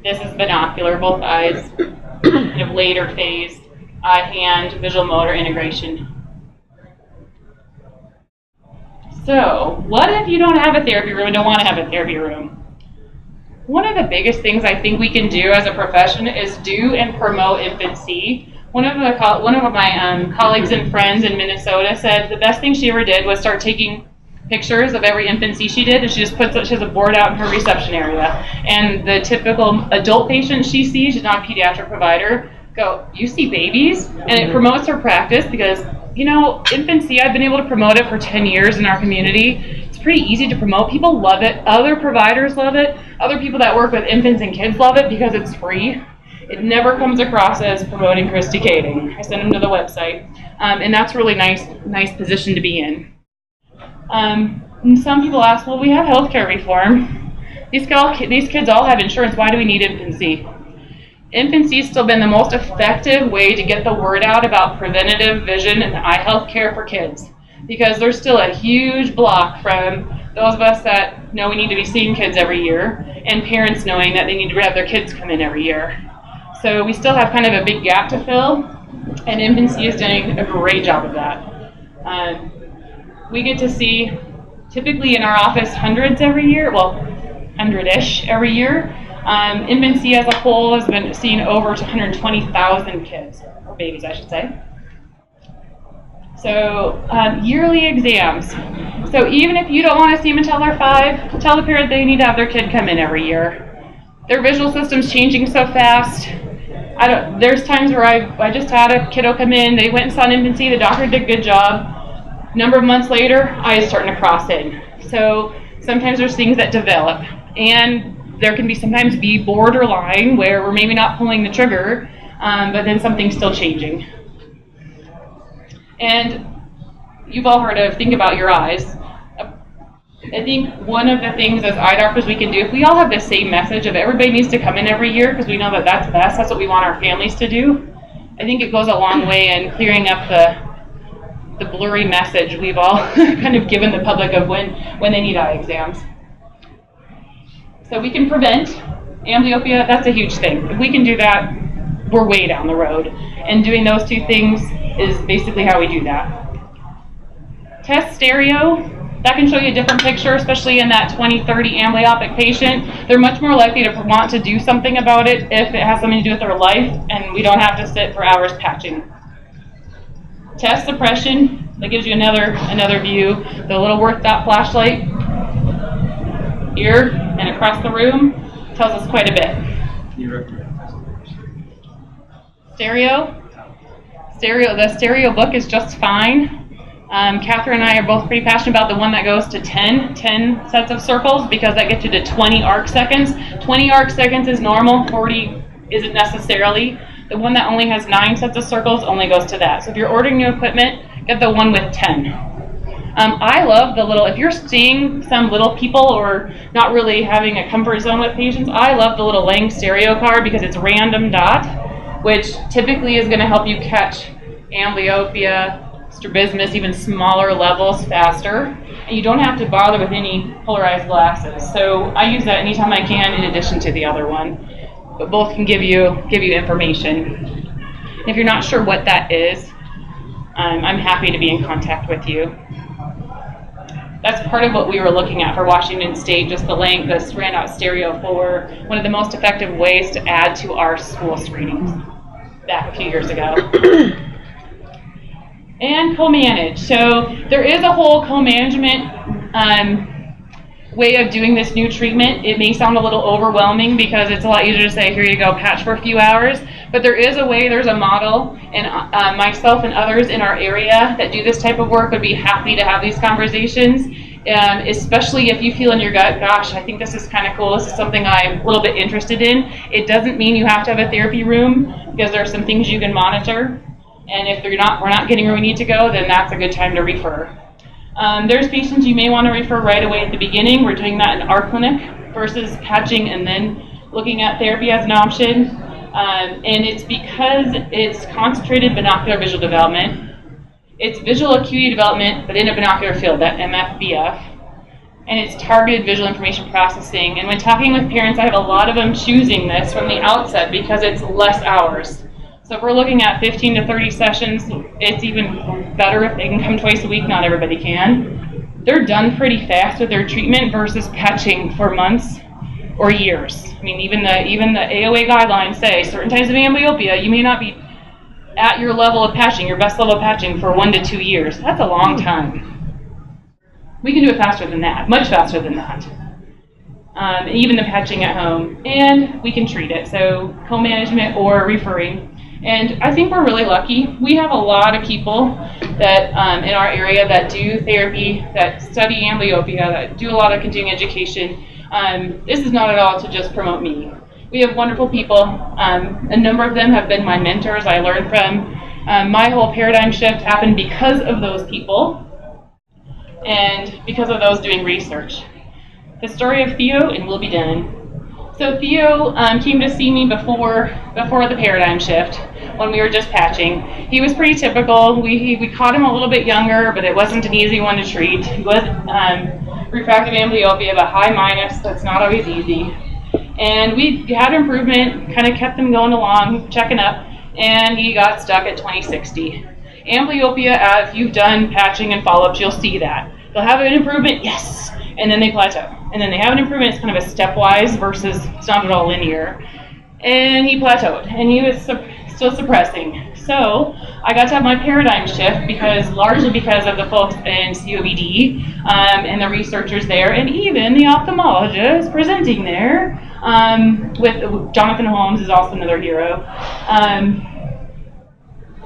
This is binocular, both eyes, kind of later phase, eye-hand, visual motor integration. So, what if you don't have a therapy room and don't want to have a therapy room? One of the biggest things I think we can do as a profession is do and promote infancy. One of my colleagues and friends in Minnesota said the best thing she ever did was start taking pictures of every infancy she did, and she has a board out in her reception area. And the typical adult patient she sees, she's not a pediatric provider, go, you see babies? And it promotes her practice because, infancy, I've been able to promote it for 10 years in our community. It's pretty easy to promote. People love it. Other providers love it. Other people that work with infants and kids love it because it's free. It never comes across as promoting Kristi Kading. I send them to the website. And that's a really nice position to be in. And some people ask, well, we have healthcare reform. These kids all have insurance. Why do we need infancy? Infancy has still been the most effective way to get the word out about preventative vision and eye health care for kids, because there's still a huge block from those of us that know we need to be seeing kids every year and parents knowing that they need to have their kids come in every year. So we still have kind of a big gap to fill, and infancy is doing a great job of that. We get to see, typically in our office, hundreds every year, well, 100-ish every year. Infancy as a whole has been seeing over 120,000 kids, or babies I should say. So yearly exams. So even if you don't want to see them until they're 5, tell the parent they need to have their kid come in every year. Their visual system's changing so fast. There's times where I just had a kiddo come in, they went and saw an infancy, the doctor did a good job. Number of months later, eyes starting to cross in. So sometimes there's things that develop, and there can be sometimes be borderline where we're maybe not pulling the trigger, but then something's still changing. And you've all heard of think about your eyes. I think one of the things as eye doctors we can do, if we all have the same message of everybody needs to come in every year because we know that that's best, that's what we want our families to do, I think it goes a long way in clearing up the blurry message we've all kind of given the public of when they need eye exams. So we can prevent amblyopia, that's a huge thing. If we can do that, we're way down the road. And doing those two things is basically how we do that. Test stereo. That can show you a different picture, especially in that 20-30 amblyopic patient. They're much more likely to want to do something about it if it has something to do with their life and we don't have to sit for hours patching. Test suppression, that gives you another view. The little worth dot flashlight here and across the room tells us quite a bit. Stereo. The stereo book is just fine. Catherine and I are both pretty passionate about the one that goes to 10 sets of circles because that gets you to 20 arc seconds. 20 arc seconds is normal, 40 isn't necessarily. The one that only has 9 sets of circles only goes to that. So if you're ordering new equipment, get the one with 10. I love the little, if you're seeing some little people or not really having a comfort zone with patients, I love the little Lang stereo card because it's random dot, which typically is going to help you catch amblyopia, strabismus, even smaller levels faster, and you don't have to bother with any polarized glasses. So I use that anytime I can in addition to the other one, but both can give you information. If you're not sure what that is, I'm happy to be in contact with you. That's part of what we were looking at for Washington State, just the standout stereo for one of the most effective ways to add to our school screenings back a few years ago. And co-manage. So there is a whole co-management way of doing this new treatment. It may sound a little overwhelming because it's a lot easier to say, here you go, patch for a few hours. But there is a way, there's a model, and myself and others in our area that do this type of work would be happy to have these conversations, especially if you feel in your gut, gosh, I think this is kind of cool, this is something I'm a little bit interested in. It doesn't mean you have to have a therapy room because there are some things you can monitor. And if we're not getting where we need to go, then that's a good time to refer. There's patients you may want to refer right away at the beginning. We're doing that in our clinic versus patching and then looking at therapy as an option. And it's because it's concentrated binocular visual development. It's visual acuity development, but in a binocular field, that MFBF. And it's targeted visual information processing. And when talking with parents, I have a lot of them choosing this from the outset because it's less hours. So if we're looking at 15 to 30 sessions, it's even better if they can come twice a week. Not everybody can. They're done pretty fast with their treatment versus patching for months or years. I mean, even the AOA guidelines say certain types of amblyopia, you may not be at your level of patching, your best level of patching for 1 to 2 years. That's a long time. We can do it faster than that, much faster than that. Even the patching at home. And we can treat it, so co-management or referring. And I think we're really lucky. We have a lot of people that in our area that do therapy, that study amblyopia, that do a lot of continuing education. This is not at all to just promote me. We have wonderful people. A number of them have been my mentors I learned from. My whole paradigm shift happened because of those people and because of those doing research. The story of Theo, and we'll be done. So Theo came to see me before the paradigm shift when we were just patching. He was pretty typical. We caught him a little bit younger, but it wasn't an easy one to treat. He was refractive amblyopia, but high minus, that's not always easy. And we had improvement, kind of kept him going along, checking up, and he got stuck at 20/60. Amblyopia, if you've done patching and follow-ups, you'll see that. They'll have an improvement, yes, and then they plateau. And then they have an improvement, it's kind of a stepwise versus it's not at all linear. And he plateaued, and he was still suppressing. So I got to have my paradigm shift largely because of the folks in COBD and the researchers there, and even the ophthalmologist presenting there with Jonathan Holmes is also another hero.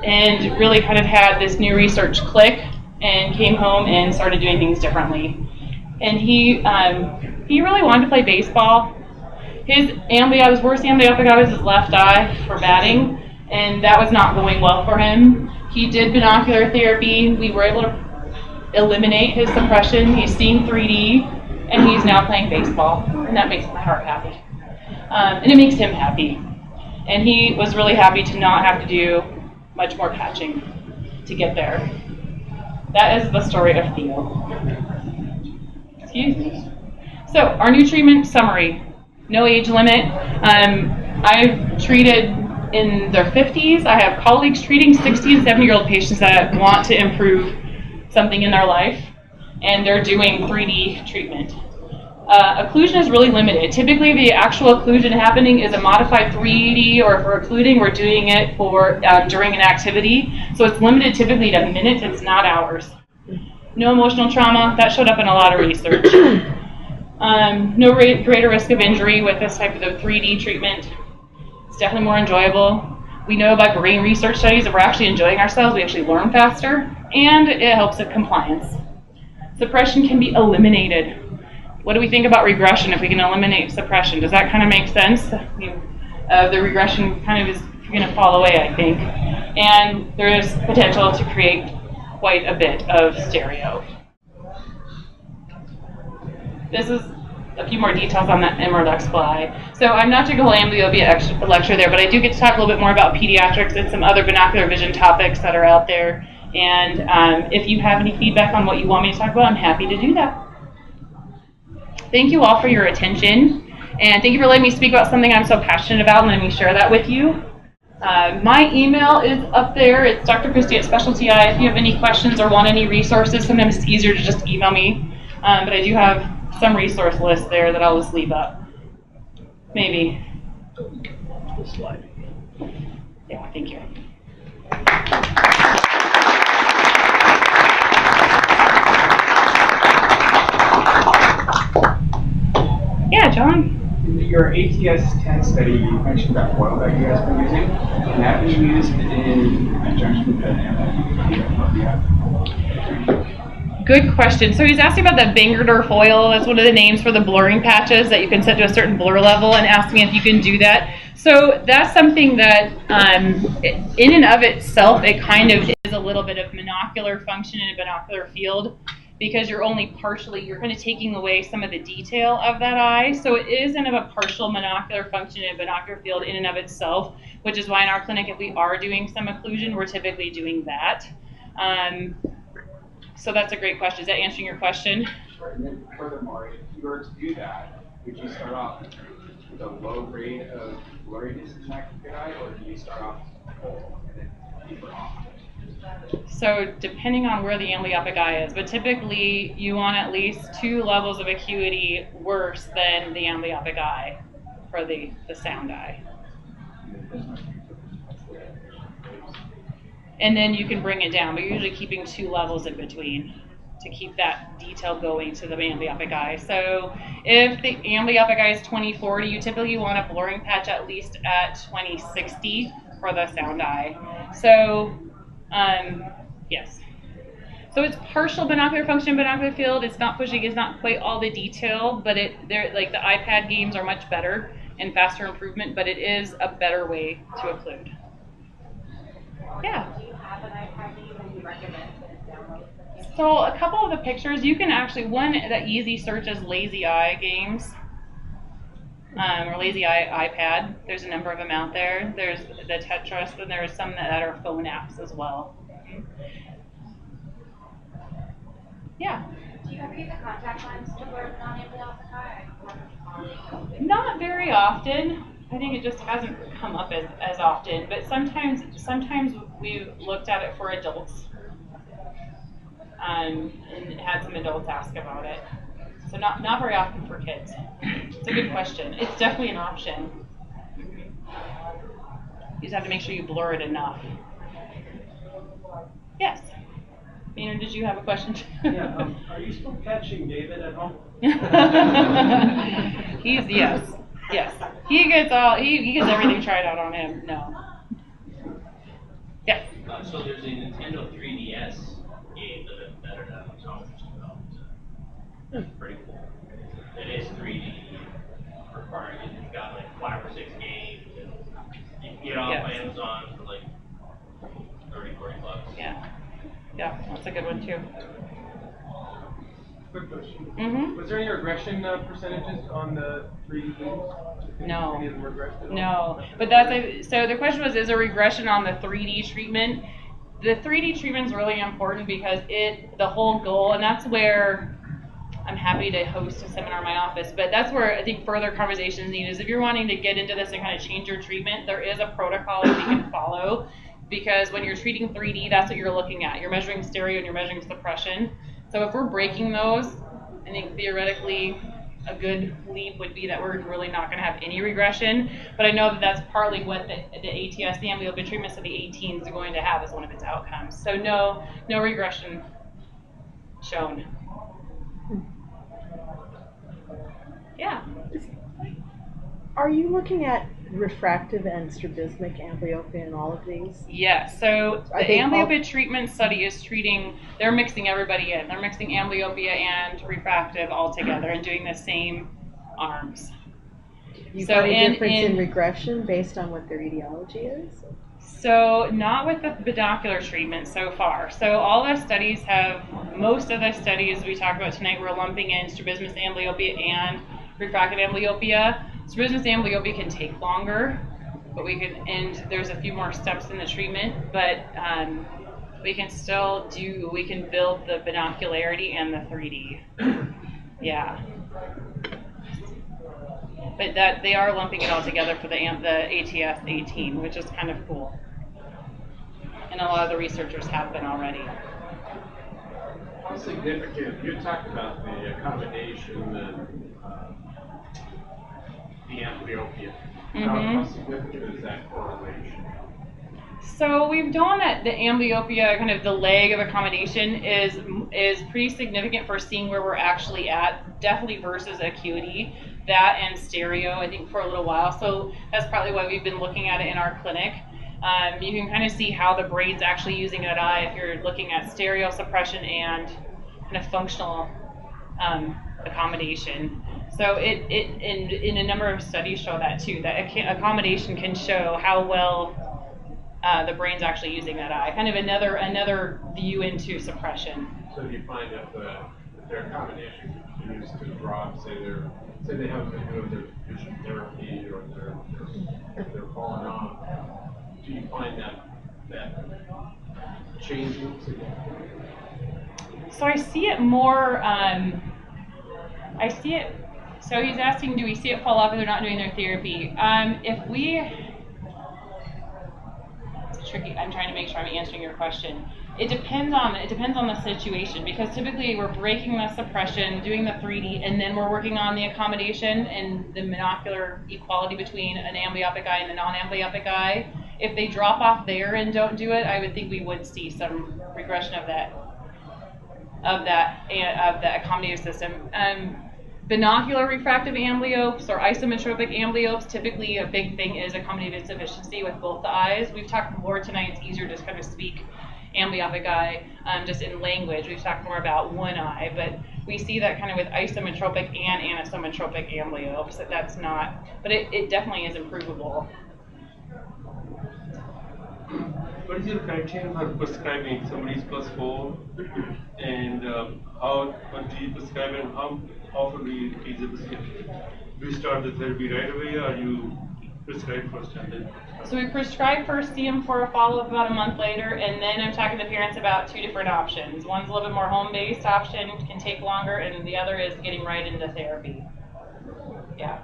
And really kind of had this new research click and came home and started doing things differently. And he really wanted to play baseball. His worst amblyopic eye was his left eye for batting, and that was not going well for him. He did binocular therapy. We were able to eliminate his suppression. He's seeing 3D, and he's now playing baseball, and that makes my heart happy. And it makes him happy. And he was really happy to not have to do much more patching to get there. That is the story of Theo. Excuse me. So, our new treatment summary. No age limit. I've treated in their 50s. I have colleagues treating 60 and 70-year-old patients that want to improve something in their life, and they're doing 3D treatment. Occlusion is really limited. Typically, the actual occlusion happening is a modified 3D, or if we're occluding, we're doing it for during an activity. So it's limited typically to minutes, it's not hours. No emotional trauma. That showed up in a lot of research. No greater risk of injury with this type of 3D treatment. It's definitely more enjoyable. We know by brain research studies that we're actually enjoying ourselves. We actually learn faster, and it helps with compliance. Suppression can be eliminated. What do we think about regression if we can eliminate suppression? Does that kind of make sense? The regression kind of is going to fall away, I think. And there is potential to create quite a bit of stereo. This is a few more details on that Emerald Fly. So I'm not doing a whole amblyopia lecture there, but I do get to talk a little bit more about pediatrics and some other binocular vision topics that are out there. And if you have any feedback on what you want me to talk about, I'm happy to do that. Thank you all for your attention, and thank you for letting me speak about something I'm so passionate about and letting me share that with you. My email is up there. It's drkristi@specialty eye. If you have any questions or want any resources, sometimes it's easier to just email me. But I do have some resource lists there that I'll just leave up. Maybe. The slide. Yeah, thank you. Yeah, John? In your ATS-10 study, you mentioned that oil that you guys been using. Can that be used in conjunction with the Amblyopia? Good question. So he's asking about the Bingerdorf oil. That's one of the names for the blurring patches that you can set to a certain blur level, and asking if you can do that. So that's something that in and of itself, it kind of is a little bit of monocular function in a binocular field, because you're kind of taking away some of the detail of that eye. So it is kind of a partial monocular function in a binocular field in and of itself, which is why in our clinic, if we are doing some occlusion, we're typically doing that. So that's a great question. Is that answering your question? Sure. And then furthermore, if you were to do that, would you start off with a low rate of blurriness in that good eye, or do you start off full and then deeper off? So depending on where the amblyopic eye is, but typically you want at least 2 levels of acuity worse than the amblyopic eye for the sound eye. And then you can bring it down, but you're usually keeping 2 levels in between to keep that detail going to the amblyoptic eye. So if the amblyoptic eye is 20/40, you typically want a blurring patch at least at 20/60 for the sound eye. So yes. So it's partial binocular function, binocular field. It's not pushing, it's not quite all the detail, but like the iPad games are much better and faster improvement, but it is a better way to occlude. Yeah. Do you have an iPad game that you recommend to download? So a couple of the pictures, you can actually, one that easy search is Lazy Eye games, or Lazy Eye iPad. There's a number of them out there. There's the Tetris, and there's some that are phone apps as well. Yeah. Do you ever use a contact lens to blur the non-amblyoptic eye? Not very often. I think it just hasn't come up as often, but sometimes we've looked at it for adults, and had some adults ask about it. So not very often for kids. It's a good question. It's definitely an option. You just have to make sure you blur it enough. Yes. Maynard, did you have a question? Yeah, are you still catching David at home? Yes. He gets everything tried out on him. No. Yeah. So there's a Nintendo 3DS game that an optometrist developed. That's pretty cool. It is 3D, requiring it's got like 5 or 6 games, and you can get it off Amazon for like $30-40. Yeah, that's a good one too. Quick question. Mm-hmm. Was there any regression percentages on the 3D games? No. Any of them regressed at all? No, but so the question was, is a regression on the 3D treatment? The 3D treatment is really important because the whole goal, and that's where I'm happy to host a seminar in my office, but that's where I think further conversation is needed. Is if you're wanting to get into this and kind of change your treatment, there is a protocol that you can follow, because when you're treating 3D, that's what you're looking at. You're measuring stereo and you're measuring suppression. So if we're breaking those, I think theoretically a good leap would be that we're really not going to have any regression. But I know that that's partly what the ATS, the amblyopia treatments of the 18s, is going to have as one of its outcomes. So no regression shown. Yeah. Are you looking at refractive and strabismic amblyopia in all of these? Yes. So the amblyopia treatment study is they're mixing everybody in. They're mixing amblyopia and refractive all together and doing the same arms. You've got a difference in regression based on what their etiology is? So not with the binocular treatment so far. So most of the studies we talked about tonight, we're lumping in strabismus amblyopia and refractive amblyopia. Strabismus amblyopia can take longer, but and there's a few more steps in the treatment, but we can build the binocularity and the 3D. Yeah. But they are lumping it all together for the ATS 18, which is kind of cool. And a lot of the researchers have been already. How significant, you talked about the accommodation and the amblyopia. How significant is that correlation? So we've known that the amblyopia, kind of the leg of accommodation, is pretty significant for seeing where we're actually at, definitely versus acuity. That and stereo, I think, for a little while. So that's probably why we've been looking at it in our clinic. You can kind of see how the brain's actually using that eye if you're looking at stereo suppression and kind of functional accommodation. So in a number of studies show that too, that accommodation can show how well the brain's actually using that eye. Kind of another view into suppression. So do you find if their accommodation continues to drop, say they haven't been doing their vision therapy or they're falling off, do you find that changing significantly? So I see it more, so he's asking, do we see it fall off if they're not doing their therapy? It's tricky, I'm trying to make sure I'm answering your question. It depends on the situation, because typically we're breaking the suppression, doing the 3D, and then we're working on the accommodation and the monocular equality between an amblyoptic eye and a non-amblyoptic eye. If they drop off there and don't do it, I would think we would see some regression of the accommodative system. Binocular refractive amblyopes or isometropic amblyopes, typically a big thing is accommodative insufficiency with both the eyes. We've talked more tonight, it's easier to kind of speak amblyoptic eye just in language. We've talked more about one eye, but we see that kind of with isometropic and anisometropic amblyopes, that's not, but it definitely is improvable. What is your criteria for prescribing? Somebody's +4, and what do you prescribe, and how often do you increase the prescription? Do you start the therapy right away, or you prescribe first and then? So we prescribe first, see them for a follow-up about a month later, and then I'm talking to parents about 2 different options. One's a little bit more home-based option, can take longer, and the other is getting right into therapy. Yeah.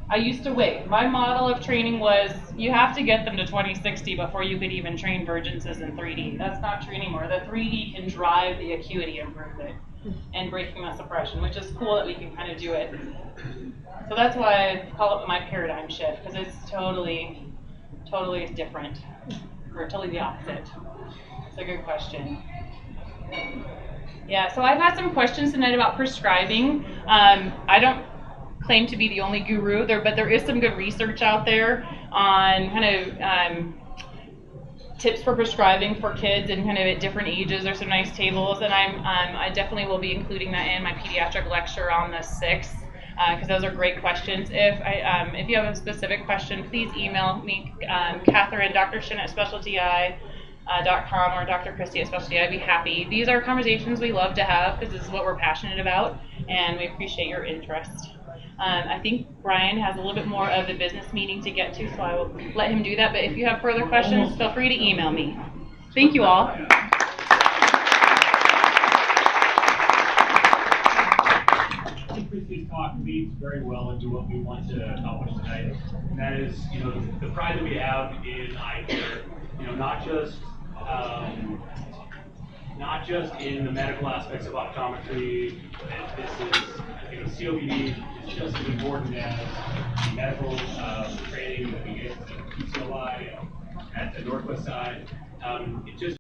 I used to wait. My model of training was you have to get them to 20/60 before you could even train virgences in 3D. That's not true anymore. The 3D can drive the acuity improvement and breaking the suppression, which is cool that we can kind of do it. So that's why I call it my paradigm shift, because it's totally different, or totally the opposite. It's a good question. Yeah, so I've had some questions tonight about prescribing. I don't claim to be the only guru there, but there is some good research out there on kind of tips for prescribing for kids and kind of at different ages. There's some nice tables, and I definitely will be including that in my pediatric lecture on the 6th. Because those are great questions. If you have a specific question, please email me, Catherine, Dr. Shin at specialty.com or Dr. Kristi at specialty. I'd be happy. These are conversations we love to have because this is what we're passionate about, and we appreciate your interest. I think Brian has a little bit more of the business meeting to get to, so I will let him do that. But if you have further questions, feel free to email me. Thank you all. Kristi's talk leads very well into what we want to accomplish tonight, and that is, the pride that we have in eye care. Not just in the medical aspects of optometry. This is, COPD is just as important as the medical training that we get at PCLI at the Northwest side. It just